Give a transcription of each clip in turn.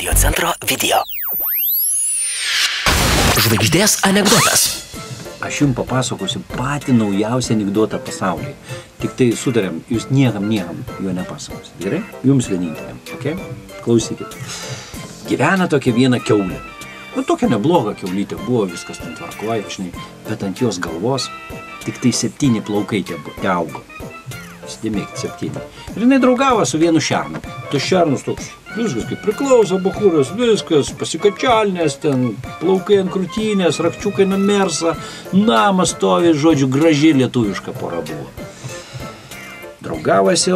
Radio centro video. Žvaigždės anekdotas. Aš jums papasakosiu patį naujausią anekdotą pasaulyje. Tik tai sutarėm, jūs niekam jo nepasakosit. Gerai? Jums vieninteliam, okay? Klausykit. Gyvena tokia viena kiaulė. Nu, tokia nebloga kiaulytė buvo, viskas ten tvarkoja, žinai, bet ant jos galvos tik tai 7 plaukai tie augo. Įsidėmėkit, 7. Ir jinai draugavo su vienu šernu. Tas šernas toks, viskas kaip priklauso, bachūras, viskas, pasikačialinės, ten plaukai ant krūtinės, rakčiukai namersa, namas stovi, žodžiu, graži lietuviška pora buvo. Draugavosi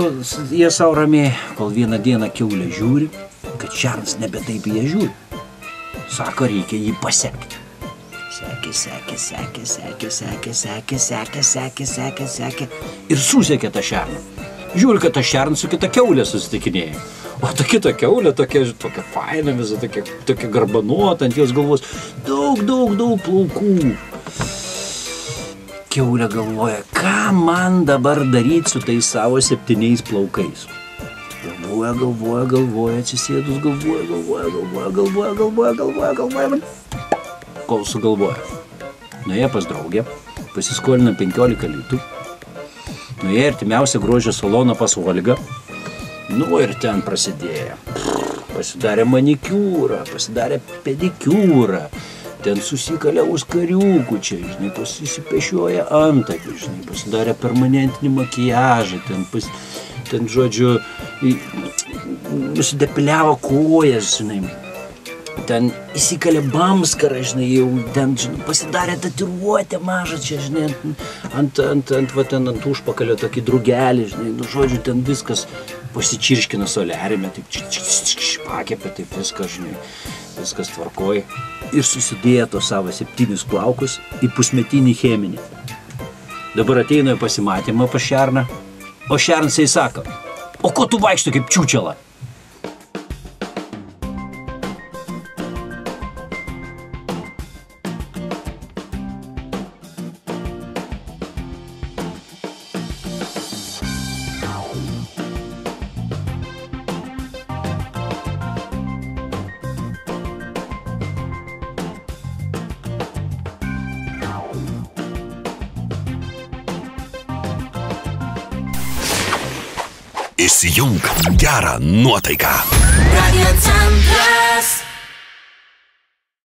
jie savo ramiai, kol vieną dieną kiaulė žiūri, kad šernas nebe taip jie žiūri. Sako, reikia jį pasekti. Sekė. Ir susekė tą šerną. Žiūri, kad tą šerną su kita kiaulė susitikinėja. O ta kita kiaulė tokia faina visa, tokia garbanuota, ant jos galvos daug plaukų. Kiaulė galvoja, ką man dabar daryti su tais savo 7 plaukais. Galvoja, atsisėdus, galvoja. Kol sugalvoja. Nuėjo pas draugę, pasiskolino 15 litų, nuėjo artimiausią grožio saloną pas Olgą, nu ir ten prasidėjo. Pasidarė manikiūrą, pasidarė pedikiūrą, ten susikalė uskariukų čia, žinai, pasisipešioja antakių, žinai, pasidarė permanentinį makiažą, ten žodžiu, nusidepiliavo kojas, žinai, ten įsikalė bamskarą, žinai, jau ten, žinai, pasidarė tatuiruotę mažą čia, žinai, ant užpakalio tokį drugelį, žinai, nu, žodžiu, ten viskas pasičirškina soliarime, taip pakėpė, taip viskas, žinai, viskas tvarkoja. Ir susidėjo to savo 7 plaukus į pusmetinį cheminį. Dabar ateina į pasimatymą pas šerną, o šernas jai sako, o ko tu vaikšto kaip čiūčela? Įsijunk gerą nuotaiką. Radio centras.